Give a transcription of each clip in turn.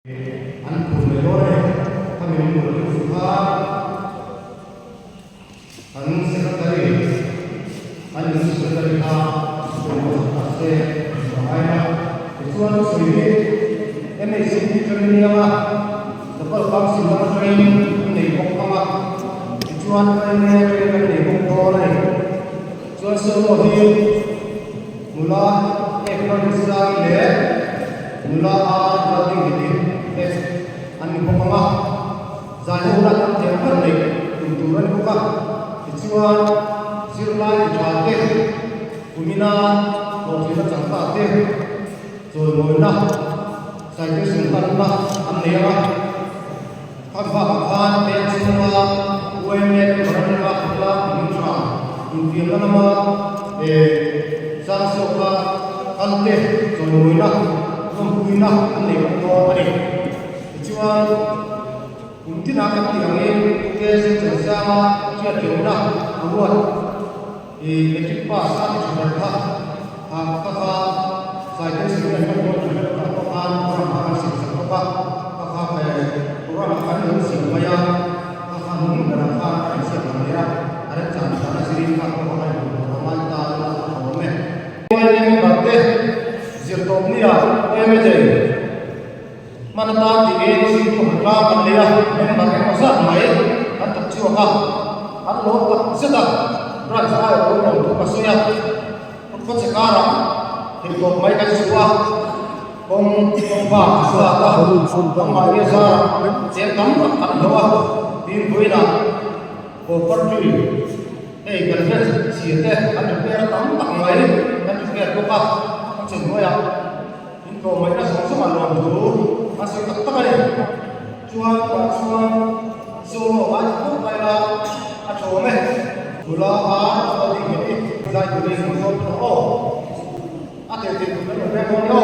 Anh cùng người đó này, thằng mình muốn được phụ hoa, anh sẽ không thấy, anh sẽ không thấy ha, tôi muốn tập xe, và ai mà, cái chuyện đó xử lý, em này xin đi cho nên mà, tập hợp bác sĩ nó cho em này không không à, cái chuyện anh nghe cho em này không có này, chuyện sơ bộ thì, mula em nó đi ra cái lẽ, mula à ra đi anh không có giải hữu là làm theo phần này tụi tụi anh cũng có thì chưa chưa lại thì trả tiền của mình là một thì nó chẳng trả tiền rồi ngồi nào giải quyết sự tân là anh này mà các bạn bạn tiền xin là quên hết rồi nên là chúng ta mình trả mình tiền là mà để sang số là ăn tiền rồi ngồi nào không vui nào anh này cũng có anh này Chuan mungkin akan diangin ke sesama dia diuna buat di etik pasar sudah apakah saya sudah membuat pertemuan orang siswa apakah orang akan siapa akan menggunakan siapa mereka ada cara sendiri kalau orang tahu orang yang berarti zirtobnia emejai Manata di sini tu hendak melihat memang masa mai atau siapa atau tak sedar berat saya orang tu maksudnya untuk sekarang hidup mereka semua kompa suara mai sa setam tak doa di buina operti kerja siete ada pertam tak mai ada perluka semua yang untuk mereka semua lawan dulu masih tak tahu cuan semua aku kaya atau meh gula atau ini saya jadi semua oh ada di mana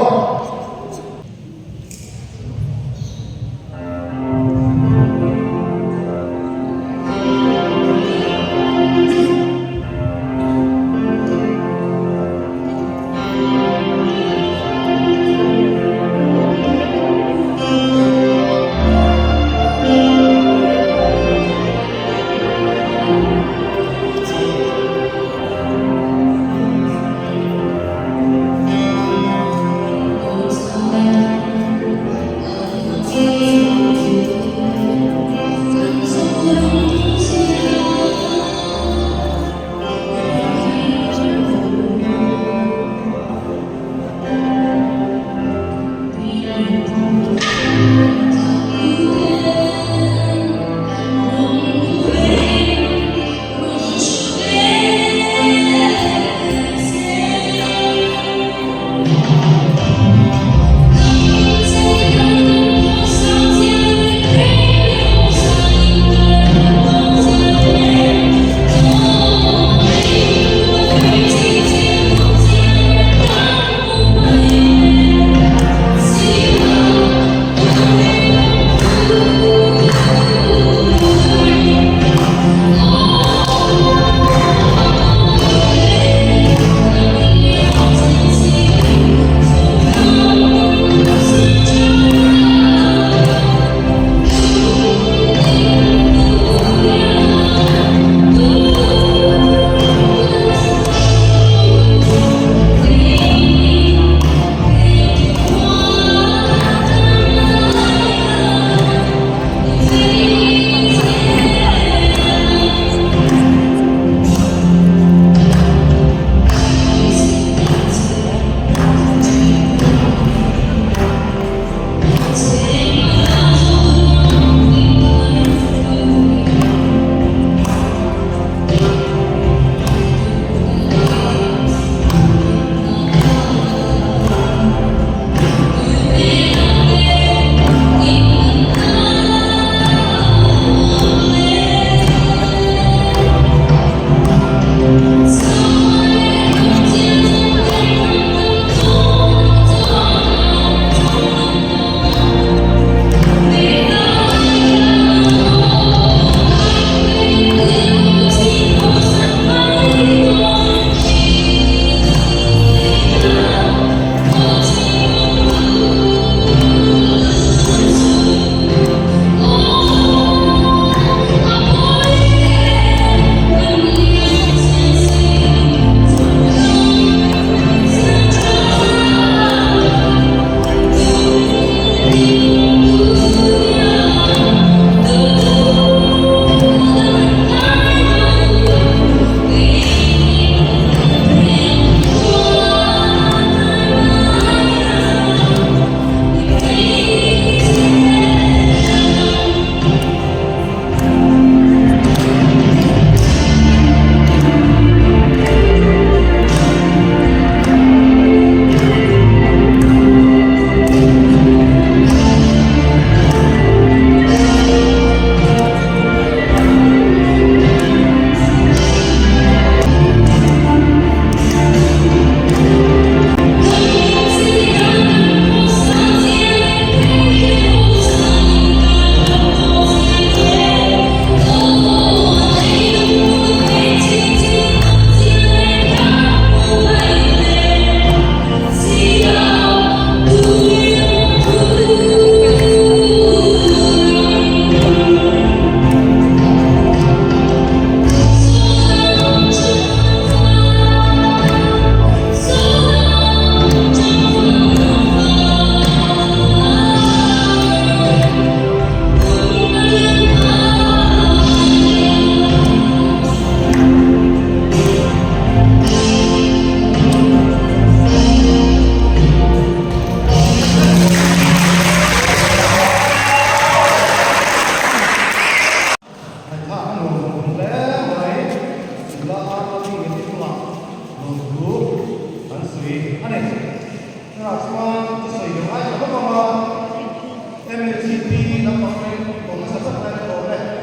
là xóa cho sợi đường ai cho các mà MCP nó có cái của nó sản xuất ra đồ này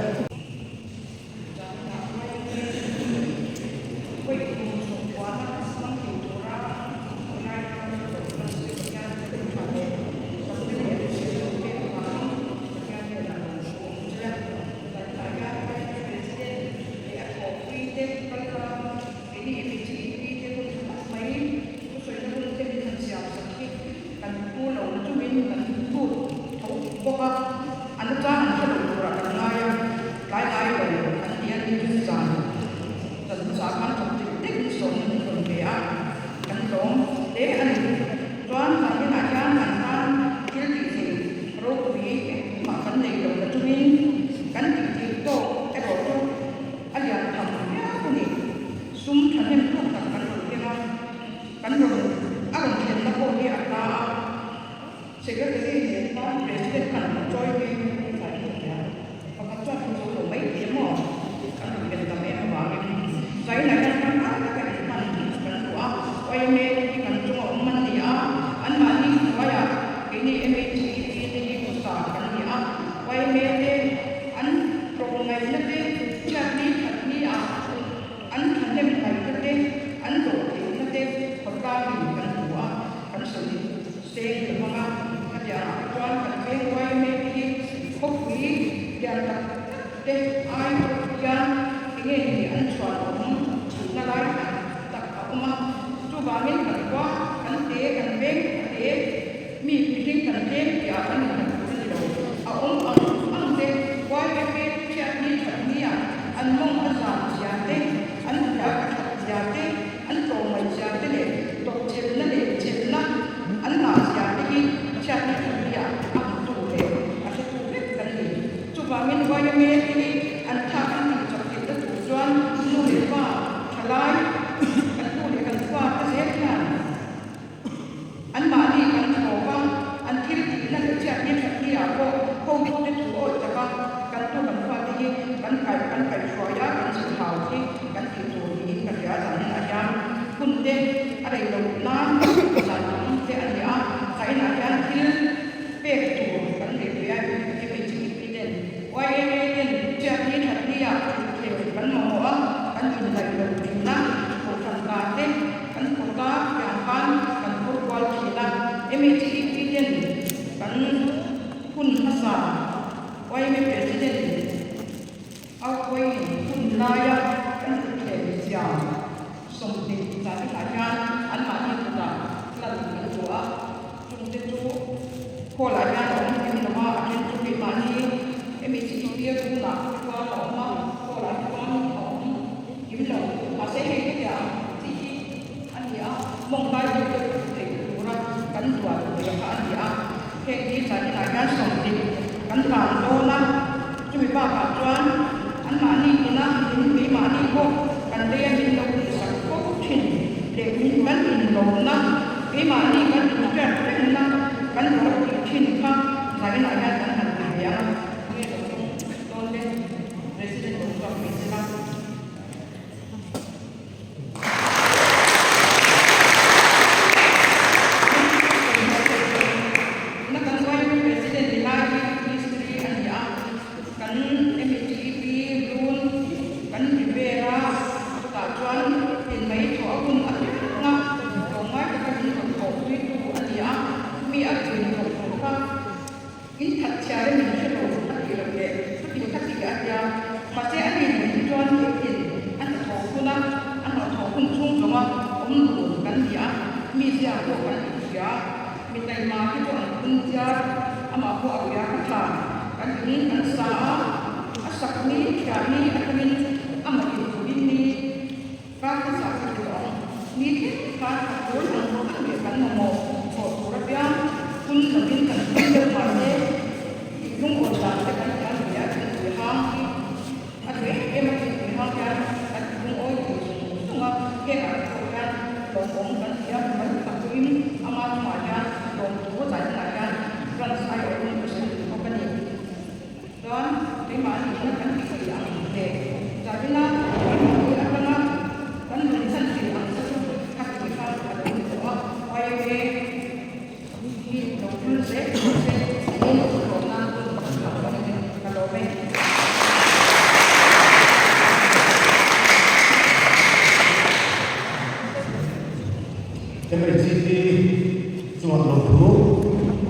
cuma dulu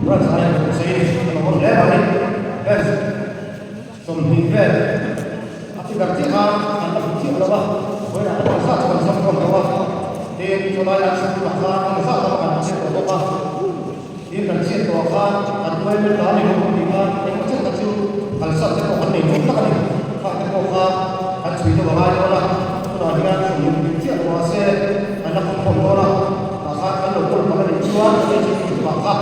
berat saya nomor lebar ni best somhingvel tapi berarti anda bukti berapa boleh ada masa sama berapa dia coba yang satu masa masa apa kan berapa dia kan siap berapa atau boleh berani memberikan yang macam macam kalau satu orang ni kita kan fakta berapa kan sudah berapa orang sudah dengan bukti berapa saya anak pun orang maka kalau pun pada dijual maka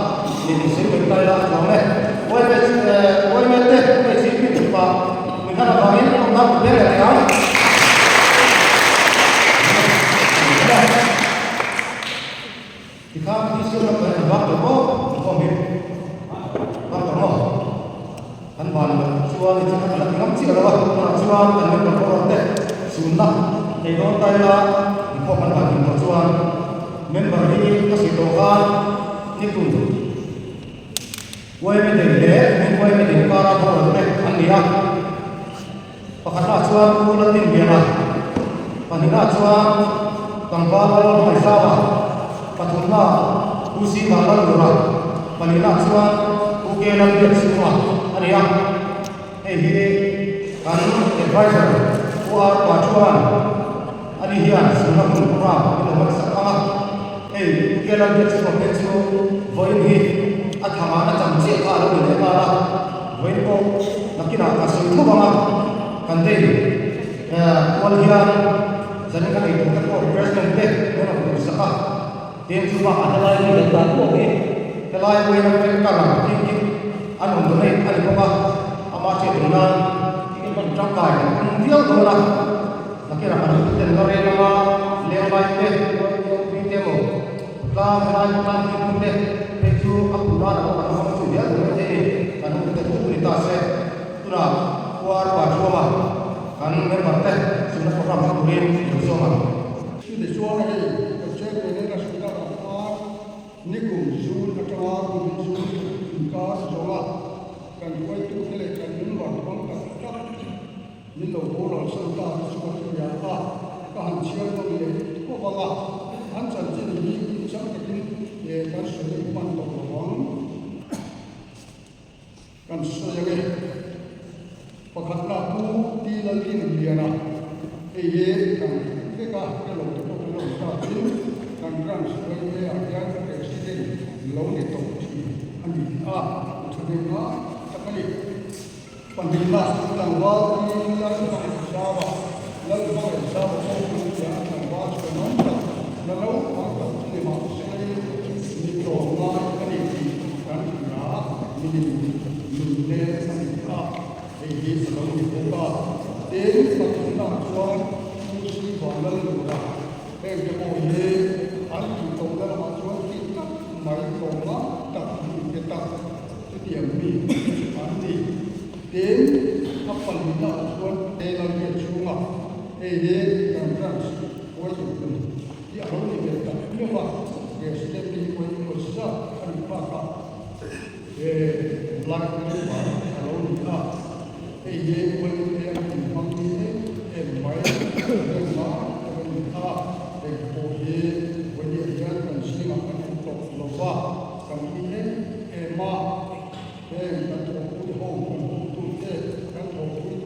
ini sih kita lah boleh boleh mete sih kita kita bangin orang berdua ya kita disuruh waktu komit waktu kan bahan jual itu kan ada tinggal sih kalau jual kan berkorot deh sunnah kalau tayar itu kan bahan jual member ini kasih doa itu gue mendeng gue mendeng para orang deh ania pakatlah jual kulatin biara panina jual tanggal masalah patutnya usi malam dulu panina jual ukelan dia semua ania kan advisor buat pacuan ania semua kurang itu masalah ukelan dia semua itu voin ini athamana jamsi kala ni kala voin ko nakina kasu tu banga kande wal hian zani ka itu ka ko president de no no saka tem chuba adalai ni da ko ke kalai ko na ke ka ki anon do nei ali ko ka ama che duna ki man tra ka ni dio do na nakira ka ni ten ngare na le bai te ni te mo ka mai ka ni te itu aku dah nak orang tu dia tu ni kan kita tu ni tak se tu nak keluar baju mah kan memang teh sudah program turin tu semua sudah suara ni kerja ini dah sudah apa ni kumzul atau kumzul kas semua kan kau itu kelak kan ni orang kan tak ni orang sudah semua tu ya kan siapa tu ni kau bangga kan jadi ni siapa tu kan sudah iman tolong kan sudah ni pakatlah tu di lagi ni dia nak kan kita kalau tapi kan kan sudah ni ada presiden lalu ni tu andi terima sekali pandemik tentang wal ini lalu bersama lalu bersama yang terbaik sebenarnya lalu apa ni maksudnya Roma kan ini kan ini kan ini selalu dibuka dan satu tuan mesti bandel juga dan kemudian hal itu dalam tuan kita mai Roma tak kita setiap minggu mandi dan apa kita tuan dalam dia cuma kan kan wajib dia harus kita cuma setiap minggu besar kan pakar belakang kalau kita ini boleh yang dipanggil baik dengan kita boleh berikan dan silakan untuk lupa kami ini dan untuk kan untuk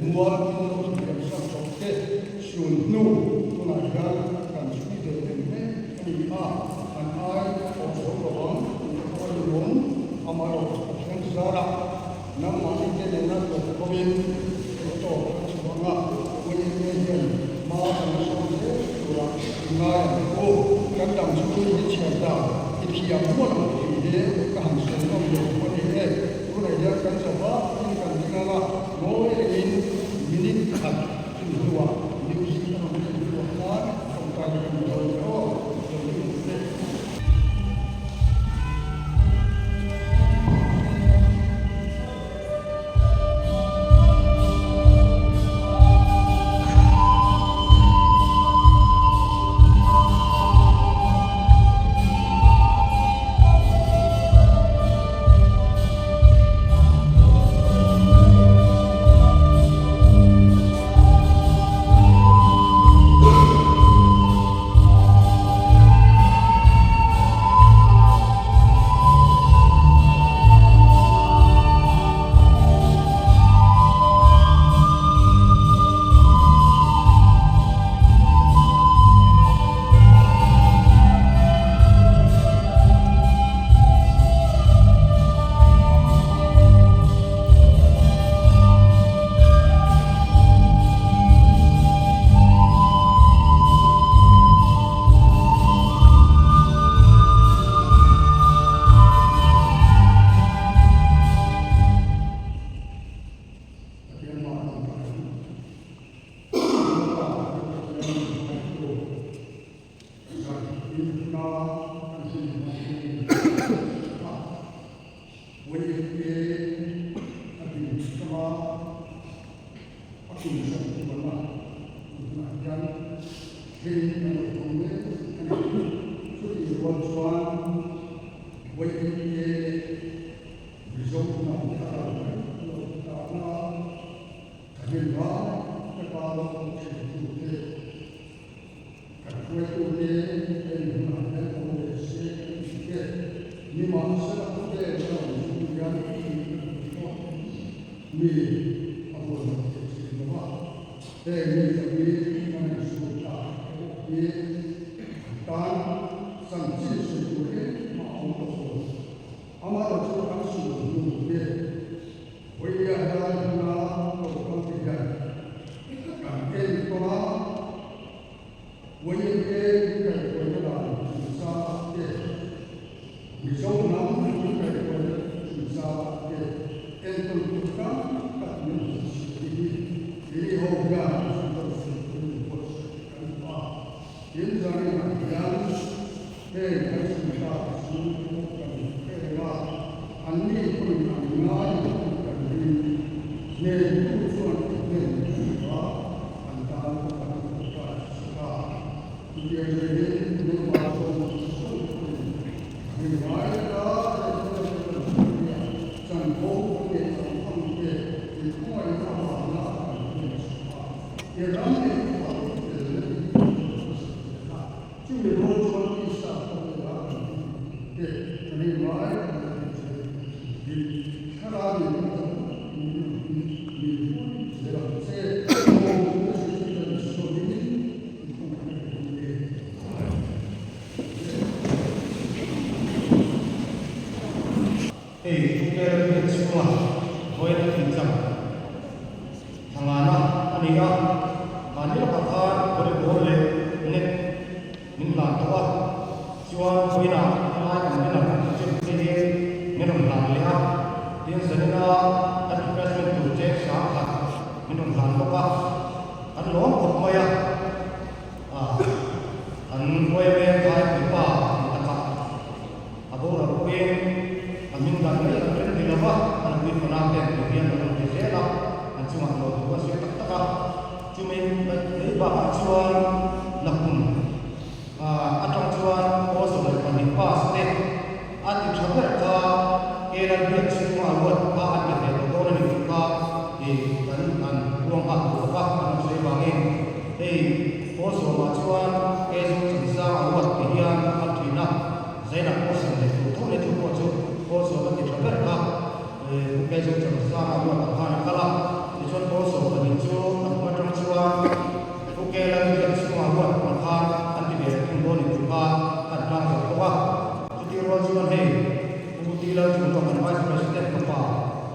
luar yang sampai sunu tunakan kan sudah ini an ai also belong to amaro yang zara nam mani ke dena to komin to chunga wani ne ma an so se tura ngai ko kan dam chu ni chenda itia mo no ni ka han sen no yo ko ni e ko ne ya kan sa ba ni kan dinala mo in minit khat tuwa ni usi no ni ko ka ka ka ko với cái result nào cũng là nó thành hiện hóa cái bao nhiêu sự cụ thể các quay cụ thể cái hình ảnh cái công nghệ sẽ cái nhưng mà sẽ là cụ thể là những cái mi ở một cái sự đó để mình sẽ biết mình sẽ tạo cáiการสั่งสิ่งสิ่งนี้มาเอาตัวเอามาเราจะทำสิ่งนี้เนี่ยวิญญาณเราเราต้องพิจารณาการเกณฑ์ตัววิญญาณเกณฑ์การวิญญาณศึกษาเนี่ยวิจารณ์น้ำวิญญาณศึกษาเนี่ยเกณฑ์ตัวทุกการการมีสิ่งที่หัวใจ現在のやる兵たちがその兵はアンニーコンがないというねえ、そうはあんたのことがいやいやいや、ねまあそういう前がちゃんとでここまでたまらないやなんでChúng tôi luôn cho đi xa không thể làm được cho nên nói vì khá là nhiều người để làm xe không có sự chỉ là số đi không có vấn đề thì cũng kêu là semua tôi đã tin rằng thằng anh đó mà nếu mà ta có được bố lệ nên mình làm tốt, cho tôi là ai cũng biết là chuyện gì mình làm làm lẽ, hiện giờ là advertisement tổ chức sáng tạo, mình làm tốt quá, anh nói một mấy anh quay về cái bị ba, người ta abu là quên, mình làm cái là cái gì đó, anh quên phần nào tiền, tiền là cái gì đó, anh chỉ mang đồ của sẽ tất cả, chúng mình lấy ba cho là cùng atong chuan also le panin pas te ati thaber ka era biak sima wat ka ati te to ni ka e kan an ruang a ko ka an sei bangin e also ma chuan e zo chin sa wat ke hian athina zaina also le to le to ko chu also ati thaber ka e ke zo chin sa wat ka na kala e chuan also panin chu ma tong chuan ko ke la biak sima wat ka Boni juga kadang berdoa. Jadi rojuan hei, kemudian untuk vice president kapa,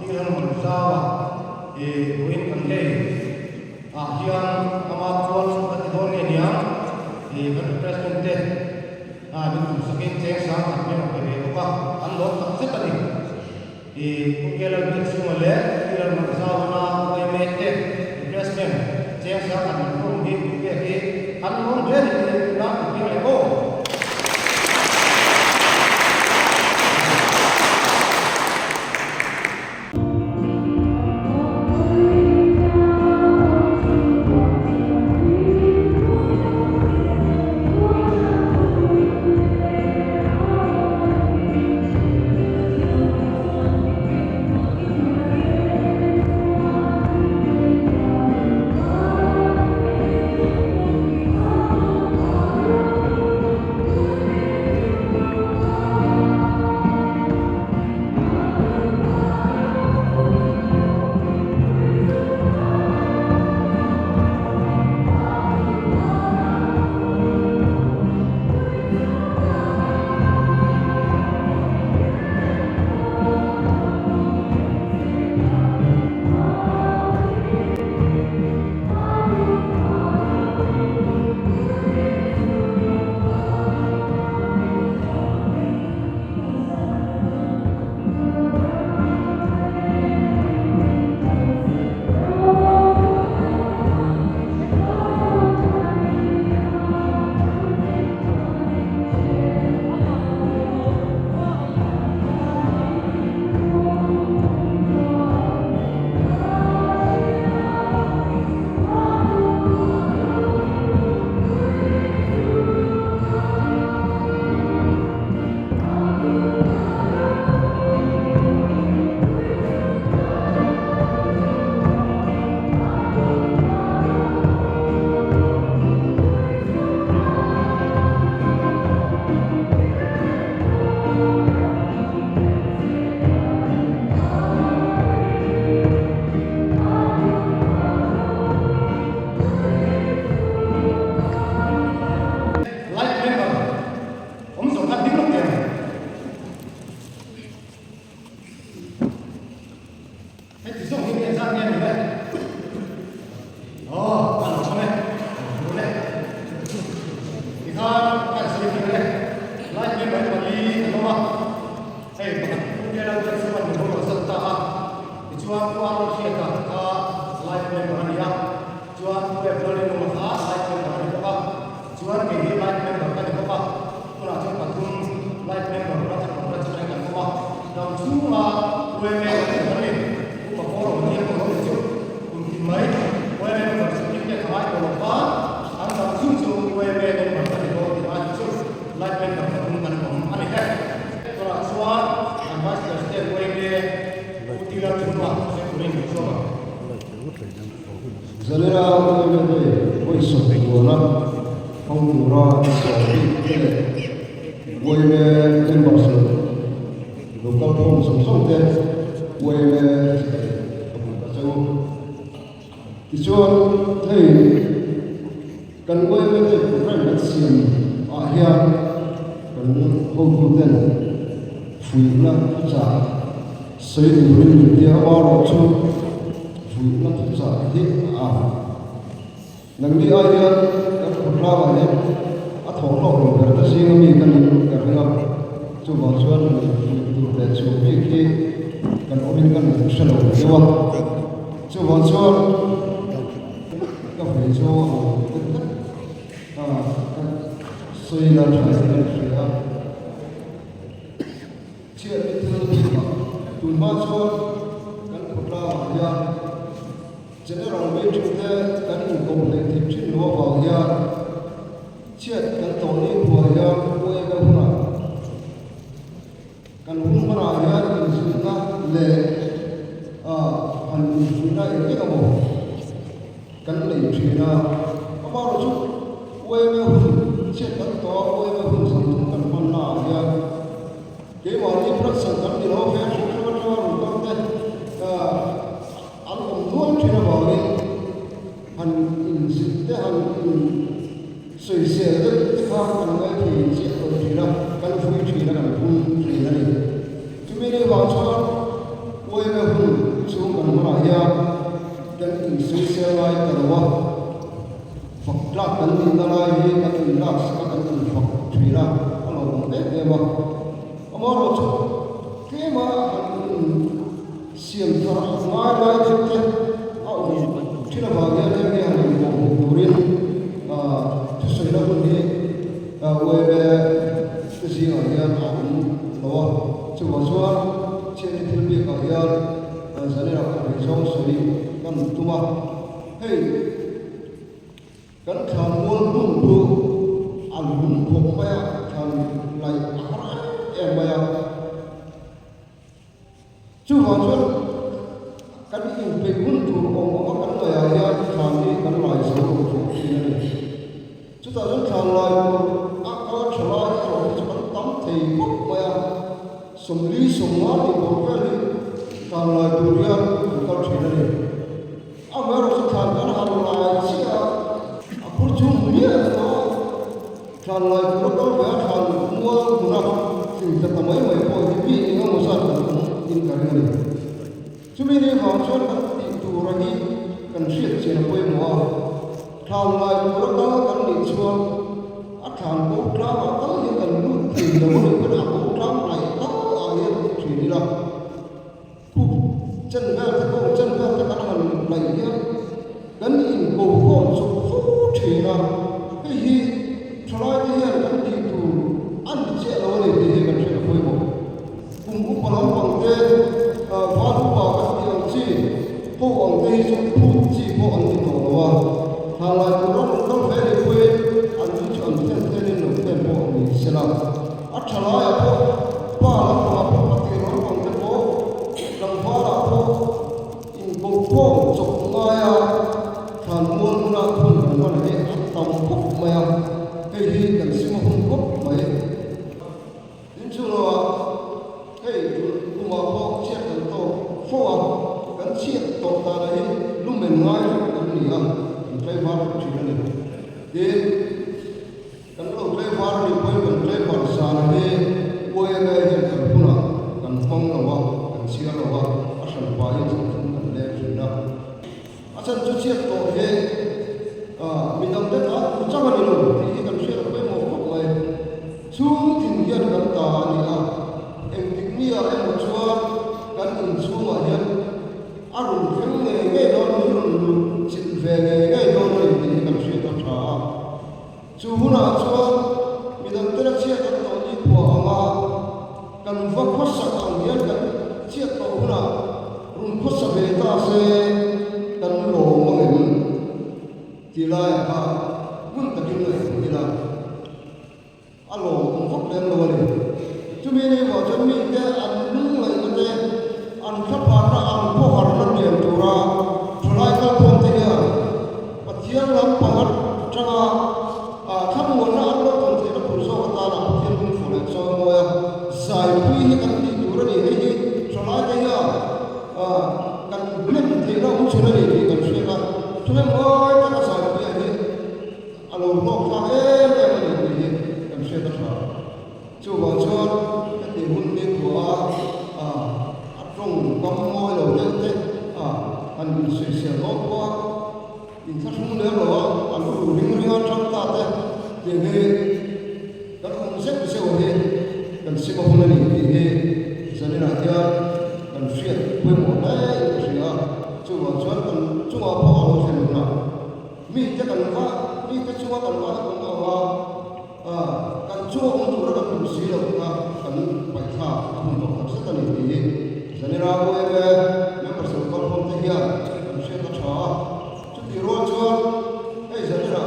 dia mengusaha, buin kan hei, yang kemampuan seperti doni dia, vice president deh, itu sekian cek sangat memang berdoa. Anda tak sekali, kemudian kita semua lihat, dia mengusaha na OMT president cek sangat memang berdoa. Anda boleh nak pilih oh. hey cũng như là cái sự mình có được sắp ta chuan qua nó chia cả ta life plan của anh ya chuan về rồi lên một ta life plan của anh có chuan cái life plan của anh có cũng là chúng ta cùng life plan của chúng ta có đồng chung là về cái này cũng mà có một nhiều có một chút cũng mấy về cái sự kiện khai của nó anh đồng chung về cái này mà cái đó thì anh chung life plan của chúng ta cũng anh hết rồi chuan anh bắt đầu step về cái ưu tiên chúng ta sẽ cùng nhau做吧。giờ đây là tôi sửa của nó không đủ ra sửa cái này quay về trên bảo sửa rồi cao thông sống sót thế quay về châu thì cho thấy cần quay về cái cũng phải là xiêm ở hiện cần không có tiền phụ là trả xây dựng lên địa bao độ chung phụ là trả hết nang đi ai dia các khutla wa ne a thong lo ro ta sing mi kan ka ringa chu ba chuan tu le chu mi ki kan orin kan shalo dewa chu ba chuan ka fe chu a soi la thai se ria chia mi thil mi ma tu ma chuan kan khutla wa ya general meeting the kan in collective chin ho ba ya chiat kan to ni ho ya ko ya huna kan hun mara ya in sunna le an sunna e ka mo kan le thina ba ro chu ko ya hun chiat kan to ko ya hun sam kan man na ya ke ma ni praksan kan ni ho fe chu chu ro ro kan te anh cũng muốn chuyện là bảo đi hành in sự thế hành in soi sẻ tất cả hành cái thì sẽ có chuyện là cái vui chuyện là cái vui chuyện là gì chúng mình đi vào cho quay về hùng xuống gần mà lại ra cái in soi sẻ lại cái đó phật ra cái in ra lại cái in ra cái in phật chuyện là nó cũng đẹp đẹp mà mà nó chút cái mà xiêm thọ ngay ngay trên trên trên là vào cái cái hàng đồ riêng chút sợi nó cũng đi quay về cái gì ở nhà cũng lo chứ vào xóa trên thiết bị ở nhà giờ này là phải xong xử lý cái tụi mà hey cái thằng muốn muốn tu ăn muốn không phải thằng lại em bây giờ chú họ chú cái gì về quân chủ ông có cái lời ai thằng đi cái lời số của chúng này chúng ta rất thằng lời có trở lại rồi chúng ta tắm thì bốc mà sùng lý sùng hóa thì một cái gì thằng lời tụi riêng câu chuyện này bây giờ chúng ta cái hàng lời chỉ là phụ chung nghĩa đó thằng lời tụi nó có vẻ thằng mua mua thì ta mấy mấy coi thì bị nó một sao in cái này chúng mình đi vào chỗ đó thì tụ ra đi cần siết chỉ là quay mùa thằng lại tụ ra đó cần đi xuống thằng bố ra mà tới những cần nút thì là một cái thằng bố ra này đó ở đây chỉ đi đâu chân ga cái con chân ga cái thằng này nhá gần in cổ con số chỉ là cái gì try cái này cần đi tụ ăn chết rồi thì cần siết quay mùa cùng có lòng bằng cái phá đủ vào các điều chi cô ông tây trong khu chi cô ông tây tổ là hàng lại của nó phải đi quê anh chú chọn tên tên nên nộp tên cô ông đi xem nào ắt trả lại à cô ba lần mà cô bắt tiền nó bằng cái cô lần phá là cô in cô chụp ngay à thằng muôn ra thùng nó là cái tòng cúc mèo cái gì cần xin một cúc mấy đến chưa rồi hey cũng mà có chiếc cái tổ phô cái chiếc tổ ta đấy lúc mình nói cái gì à cái phá được chuyện này đi cái lúc cái phá được quay mình cái phá sản này quay cái hiện cái phụ nữ cái phong nào cái xia nào cái sản phẩm hiện cái đẹp chuyện đó sản xuất chiếc tổ thế mình đang đất đó chắc là điều thì cái chiếc cái một cái xuống thì hiện cái ta này em tính nia về cái đó là thì cần suy tập trả chú na chú mình đang tự chia các tổ chức của mà cần vấp phát sản hàng hiến cần chia tổ na rung phát sản về ta sẽ cần lỗ mà mình thì lại quân tập trung lại thì là alo cũng vấp lên rồi chúng mình vào chúng mình cái ăn nướng lại cái ăn khắp hàng ra ăn phố hàng ra điểm chỗ ra chỗ lại các con thế kia và chiếm lắm bằng hết cho khắp nguồn ra ăn đó còn thì nó cũng do ta là thiên cung phủ lệ cho ngồi giải quy hay cần đi chỗ đó đi hay chỗ lại cái kia cần biết thì nó cũng chưa đi cần suy ra cho nên ơi ta giải quy hay alo nó khác em đi cần suy ta chú bảo cho cái tình huống đi của trong con môi đầu lên thế anh suy xẻo nó quá mình thắt xuống nữa rồi anh có đủ linh linh trong ta thế thì nghe các con rất là sâu thế cần sẽ có hôm nay thì nghe cho nên là theo cần suy quên một đấy suy chú bảo cho cần chú bảo bỏ vào chuyện nào mình chắc cần quá mình chắc chú bảo cần quá cần chú ông chủ đó cần suy đâu cần phải thả không có thật sự cần gì cho nên là tôi nếu mà sự con không thể hiện cần suy ta cho chút thì rồi cho cái gì đó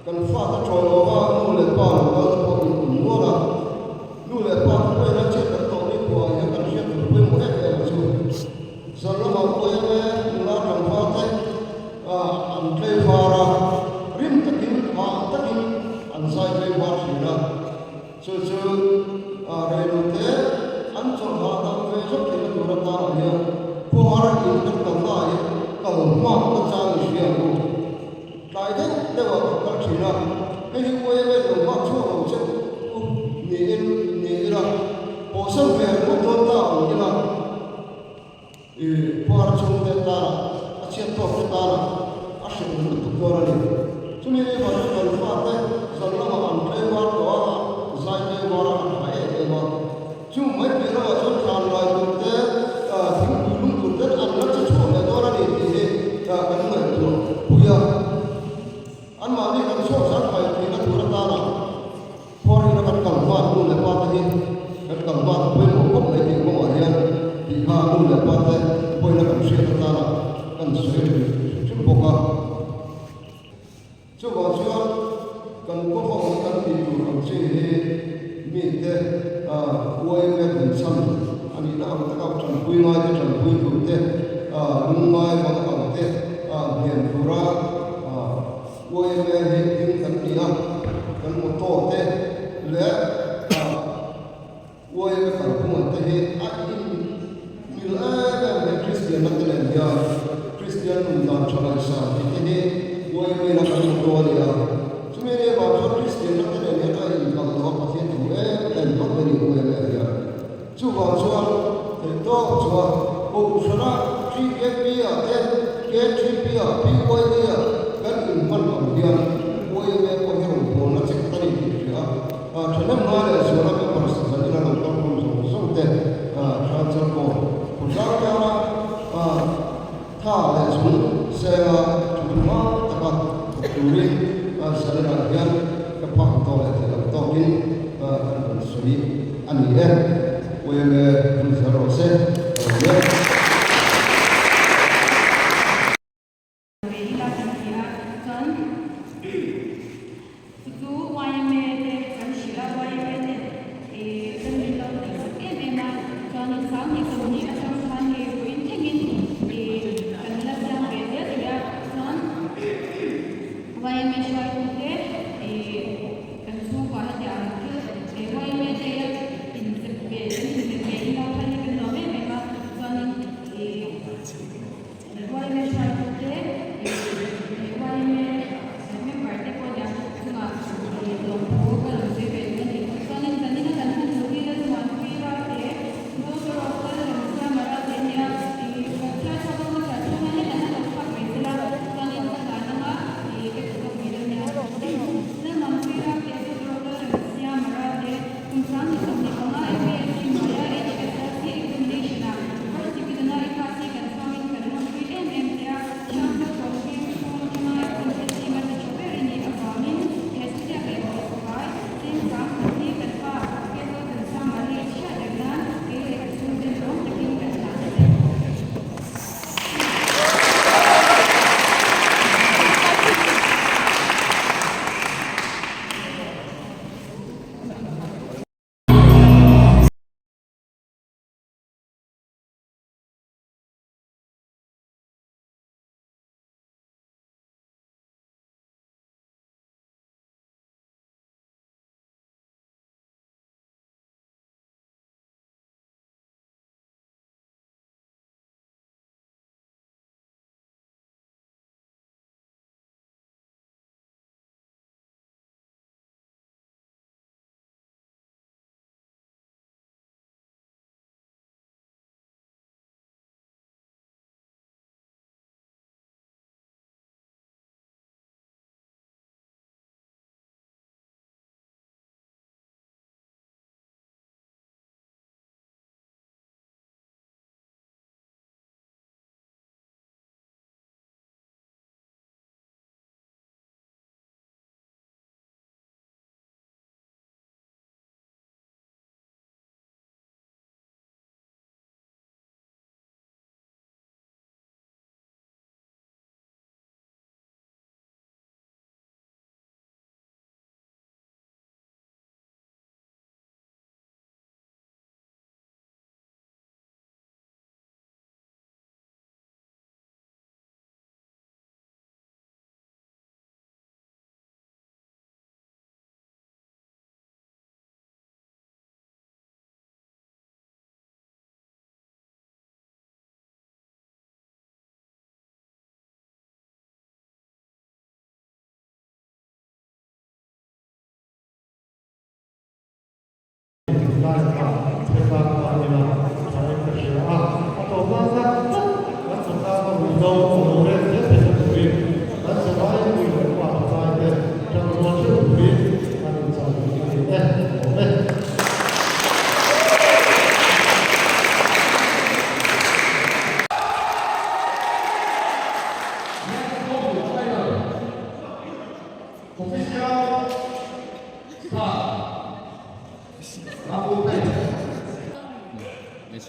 cần phát ta cho nó vào nuôi lại bao nó có những mua là nuôi lại bao quay nó chết cần tổ đi của những cần suy được quên một hết để mà chú sau đó mà tôi nó làm phát thế ăn chơi vào ra rim tất nhiên ăn sai chơi vào gì đó chứ đây là thế ăn cho họ đang về rất thì nó được ta ở nhiều cô họ đã nhìn được tổng lại tổng hoa nó ra người xuyên luôn đại thế đây là các chỉ là cái những quê bên đồng hoa chúa hậu chứ nhìn là bộ sân về một thôn ta như là qua chung tên ta chia top tên ta là sử dụng được todo này cho nên vào trong phần phát đấy dần nó mà ăn cái hoa đó dài cái hoa là phải cái hoa chú mấy cái đó là cho tràn lại thực tế những đúng thực tế ăn nó sẽ chuộng cái đó là để cái người chủ bây giờ ăn mà đi cần số sản phải thì nó chủ ta là qua đi nó cần cầm hoa luôn là qua cái gì cần cầm hoa quên một cốc này thì không ở đây thì hoa luôn là qua đây quên nó cần xuyên ta là cần xuyên chút bột chú bảo cho cần có phòng cần thì chủ động chế mình thế quay về thành sâm anh đi nào các bạn chọn quy nói cái chọn quy chủ thế đúng nói bằng bằng thế hiện chủ ra quay về hiện cần đi nào cần một tổ thế lẽ quay về cần không thế anh như là về Christian nó tên là Christian mình làm cho lại sao thì thế quay về là cần một tổ đi chúng mình bảo cho Christian nó tên là cái gì bằng đó có thể chủ em không có nhiều người này chú bảo cho thì đó cho bộ số đó chi cái bia cái chi bia bị quay bia cái gì mà còn bia quay về quay hồng nó sẽ ta đi thì cho nên nói là số đó cái phần sản xuất là làm công dụng sống thế sản xuất của giáo cao thả để xuống xe chúng nó các bạn chủ đi sẽ là cái phòng to lại thì làm to kín cần xử lý anh ấy quay về giờ rồi sẽ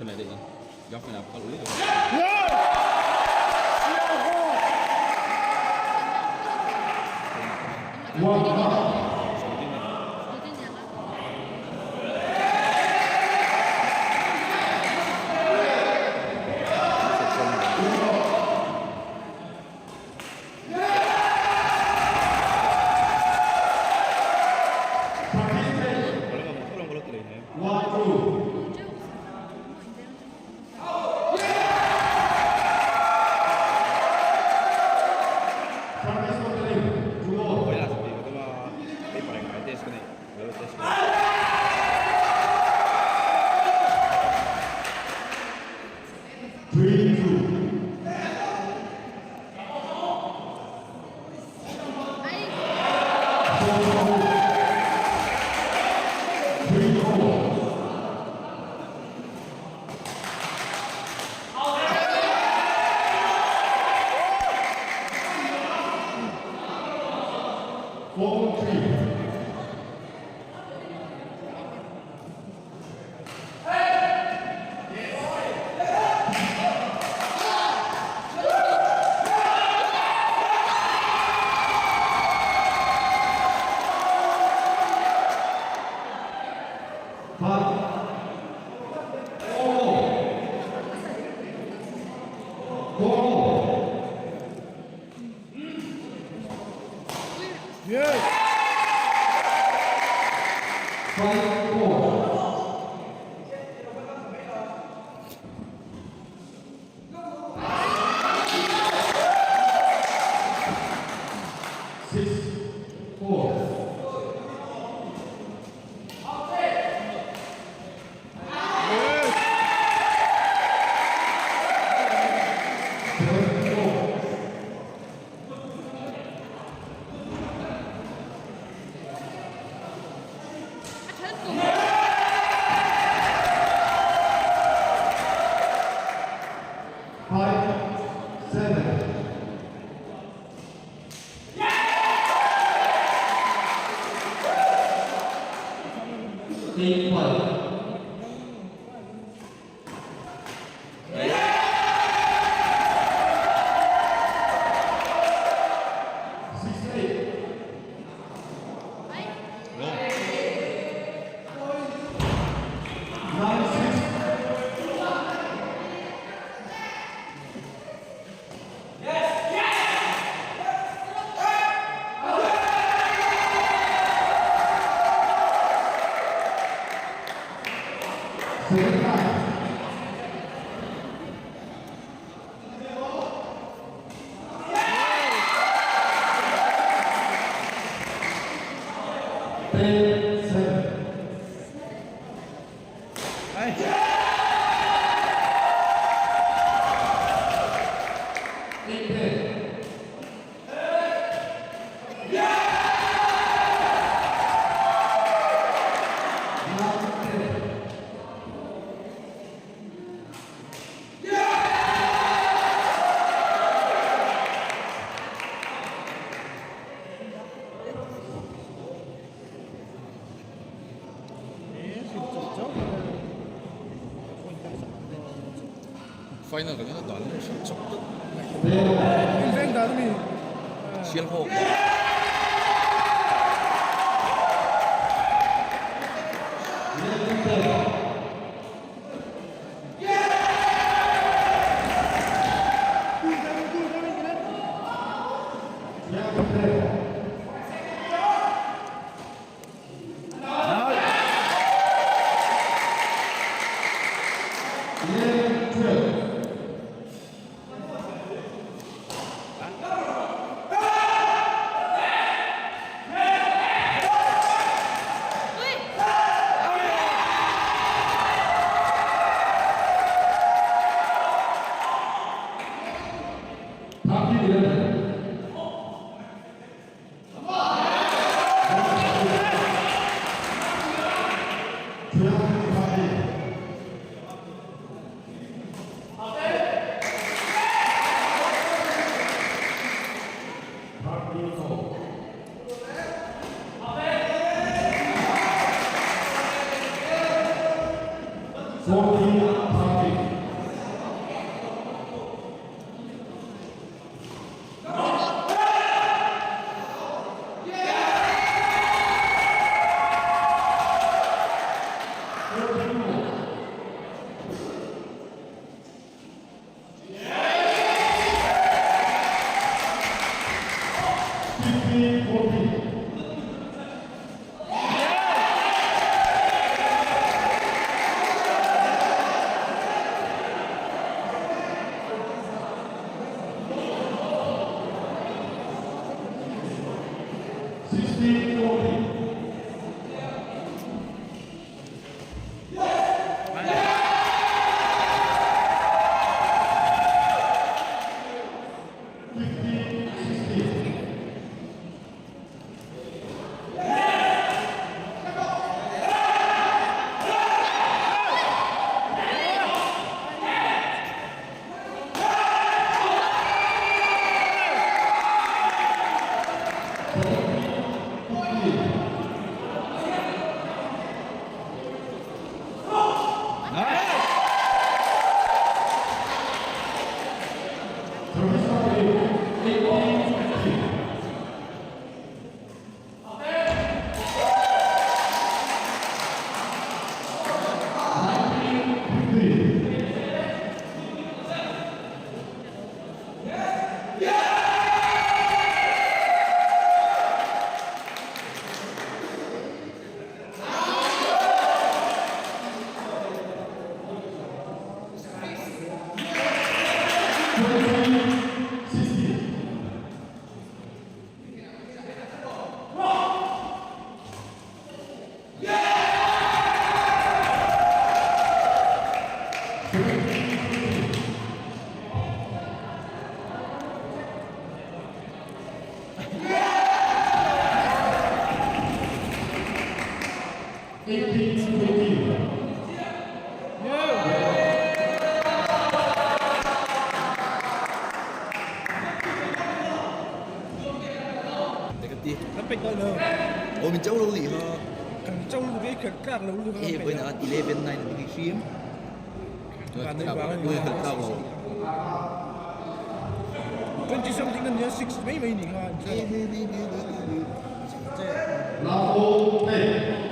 Trên này định góc này nào có lưới được. 파이널 가면 나는 진짜 인생 다름이 실호 Sophia Negatif. Lapit dah lah. Oh, mình cháu lâu gì hả? Kan jauh lebih kerkak lah dulu. Eh, với nó 11 này là cái phim. Rồi, Kan ni chào barang. gue thật cao rồi. 20 something kan dia 6 mấy mấy ni kan. ラフォーペイ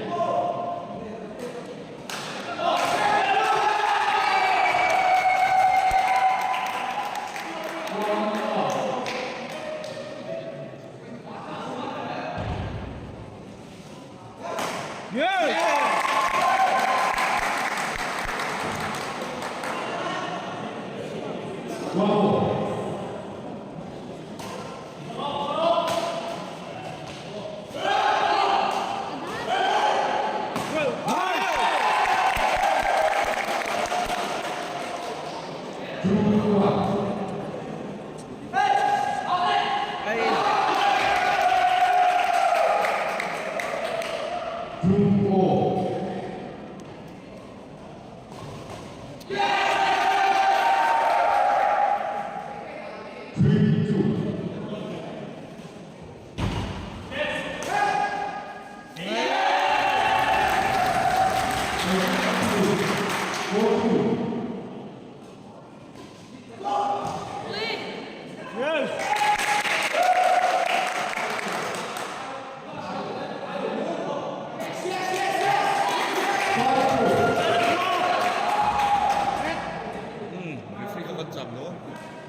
Free không cần chậm nữa.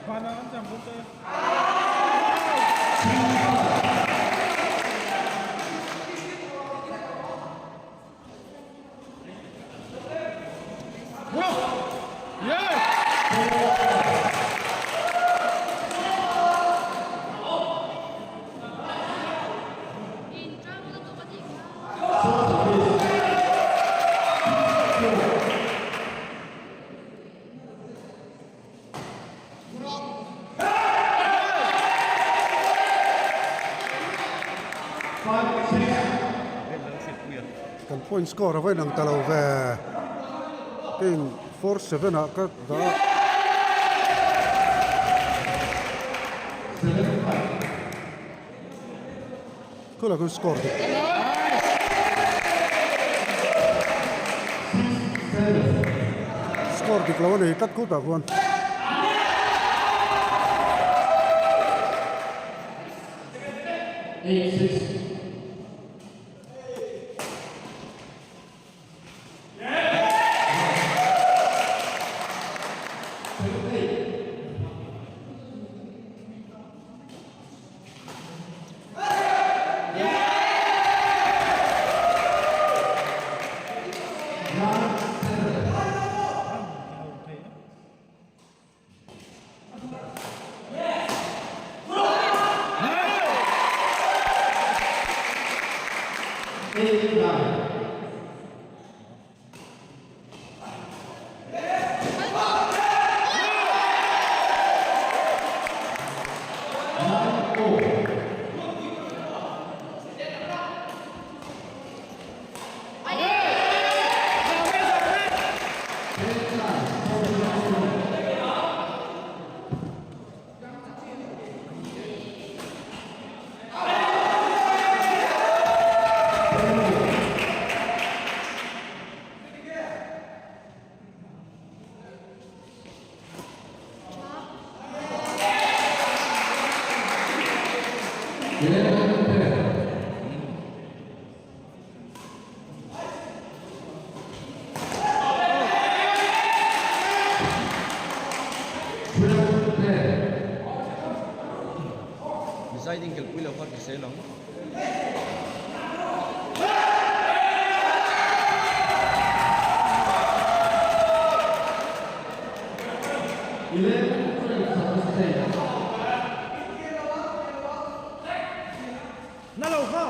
Mana kan jam betul. Kan point score vai nang talo ve king 4-7 a ka da kula kun score di score di lawan ni tat ku ta kuan Deciding que el cuilo fue que se lo.11 날아오가.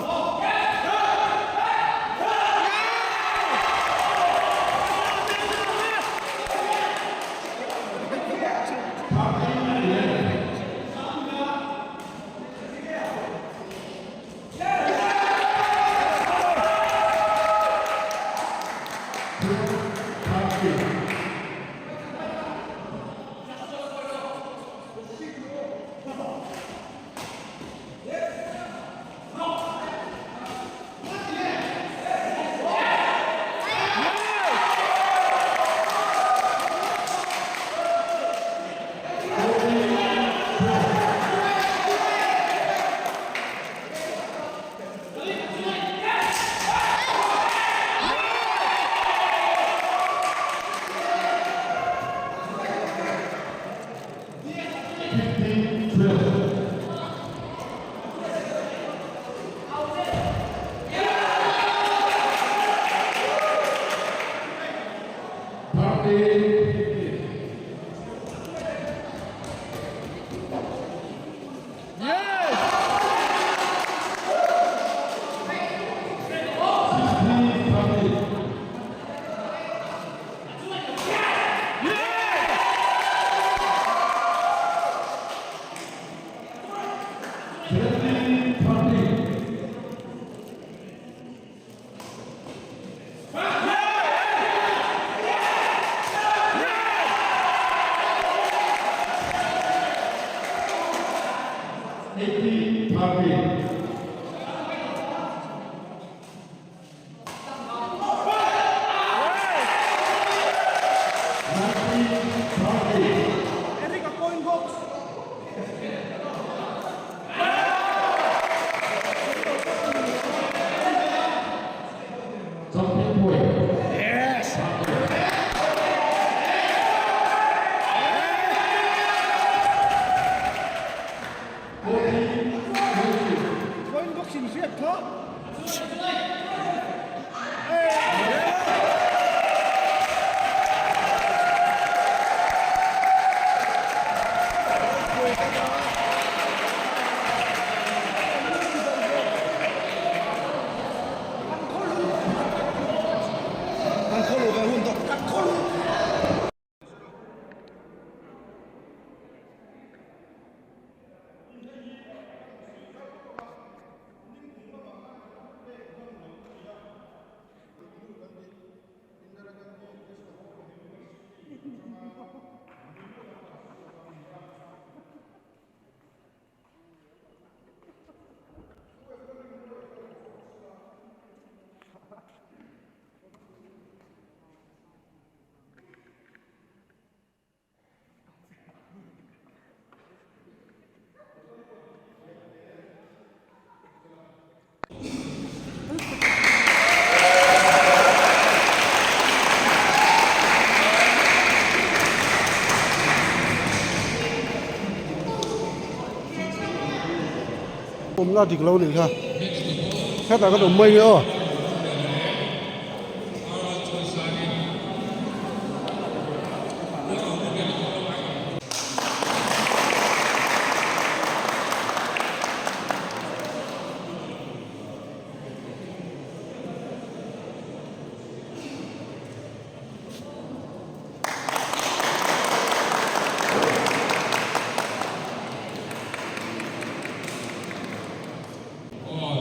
Enrique going box. Going box in here, huh? Hôm ra thì lâu được ha. Hết là cái đồ mây nữa.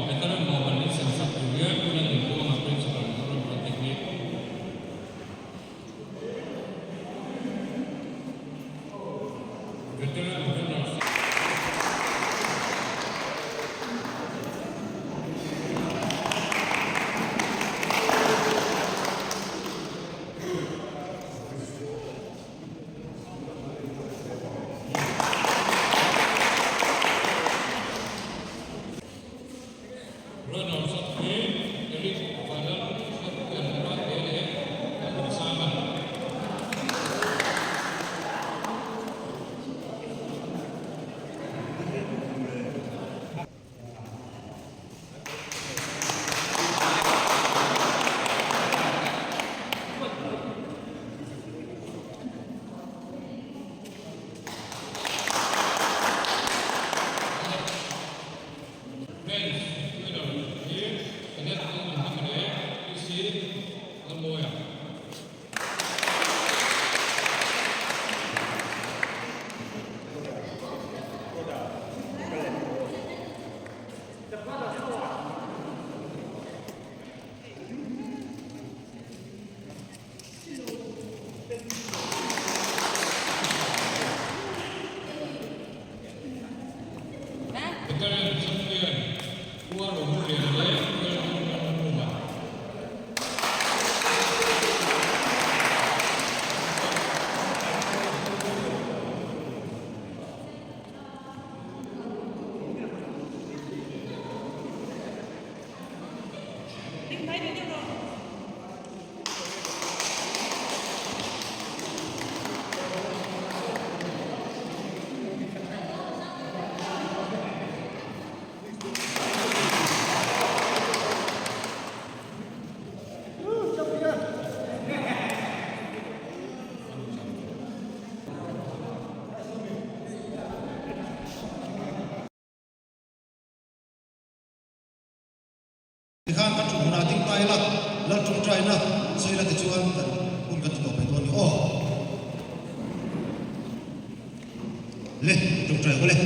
Kita nak mau balik sensat juga. khan kan chung na ding tai la la chung trai na soi la te chuan kan un kan to pe to ni o le chung trai ko le